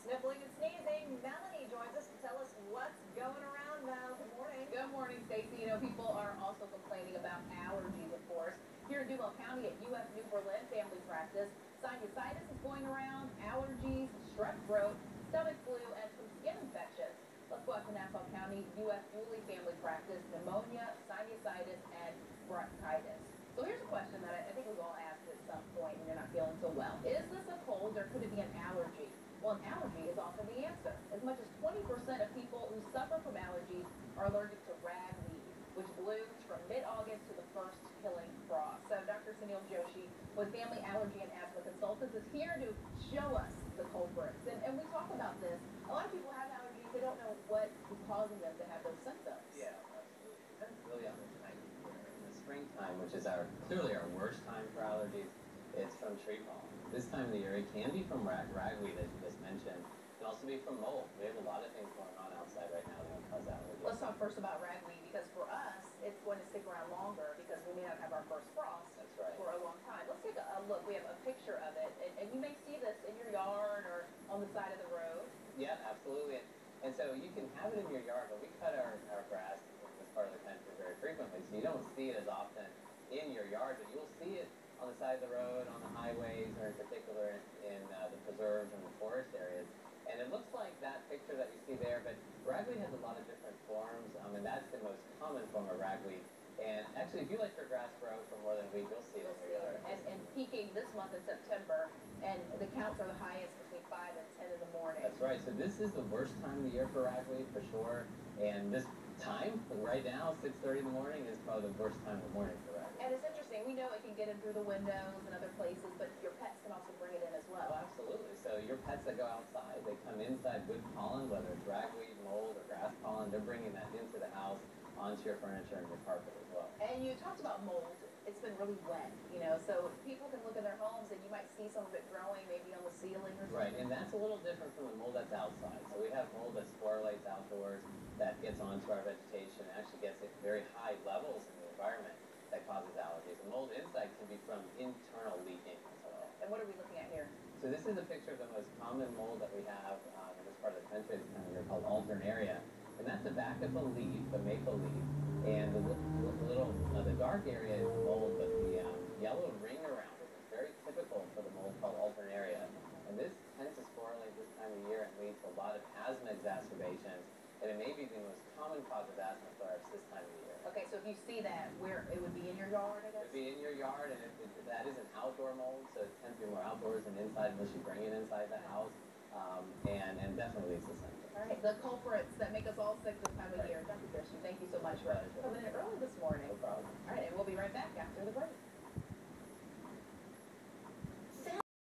Sniffling and sneezing. Melanie joins us to tell us what's going around, Mel. Good morning. Good morning, Stacy. You know, people are also complaining about allergies, of course. Here in Duval County at UF New Berlin Family Practice, sinusitis is going around, allergies, strep throat, stomach flu, and some skin infections. Let's go out to Nassau County UF Dooley Family Practice, pneumonia, sinusitis, and bronchitis. So here's a question that I think we've all asked at some point when you're not feeling so well. Is this a cold or could it be an allergy? Well, an allergy is often the answer. As much as 20% of people who suffer from allergies are allergic to ragweed, which blooms from mid-August to the first killing frost. So Dr. Sunil Joshi with Family Allergy and Asthma Consultants is here to show us the culprits. And we talk about this. A lot of people have allergies. They don't know what is causing them to have those symptoms. Yeah, absolutely. Depends really on the time of year. In the springtime, which is clearly our worst time for allergies, it's from tree pollen. This time of the year, it can be from ragweed, as you just mentioned. It can also be from mold. We have a lot of things going on outside right now that can cause allergies. Let's talk first about ragweed, because for us, it's going to stick around longer because we may not have our first frost for a long time. Let's take a look. We have a picture of it, and you may see this in your yard or on the side of the road. Yeah, absolutely. And so you can have it in your yard, but we cut our grass in this part of the country very frequently, so you don't see it as often in your yard, but you'll see it on the side of the road, on the highways, or in particular in the preserves and the forest areas. And it looks like that picture that you see there, but ragweed has a lot of different forms, and that's the most common form of ragweed. And actually, if you let your grass grow for more than a week, you'll see it in your yard. And peaking this month in September, and the counts are the highest between 5 and 10 in the morning. That's right. So this is the worst time of the year for ragweed, for sure. And this time, right now, 6:30 in the morning, is probably the worst time of the morning for ragweed. And it's interesting. We know it can get in through the windows and other places, but your pets can also bring it in as well. Oh, absolutely. So your pets that go outside, they come inside with pollen, whether it's ragweed, mold, or grass pollen. They're bringing that into the house, onto your furniture and your carpet as well. And you talked about mold. It's been really wet, you know, so people can look in their homes and you might see some of it growing maybe on the ceiling or something. Right, and that's a little different from the mold that's outside. So we have mold that sporulates outdoors, that gets onto our vegetation, and actually gets at very high levels in the environment that causes allergies. And mold inside can be from internal leaking as well. And what are we looking at here? So this is a picture of the most common mold that we have in this part of the country this time of year, called alternaria. And that's the back of a leaf, the maple leaf. And the dark area is mold, but the yellow ring around it is very typical for the mold called alternaria. And this tends to sporulate this time of year and leads to a lot of asthma exacerbations. And it may be the most common cause of asthma flares this time of the year. Okay, so if you see that, where it would be in your yard, I guess? It would be in your yard, and that is an outdoor mold, so it tends to be more outdoors than inside unless you bring it inside the house. And definitely leads to symptoms. All right, the culprits that make us all sick this time of year. Dr. Joshi, thank you so much for coming in early this morning. No problem. All right, and we'll be right back after the break.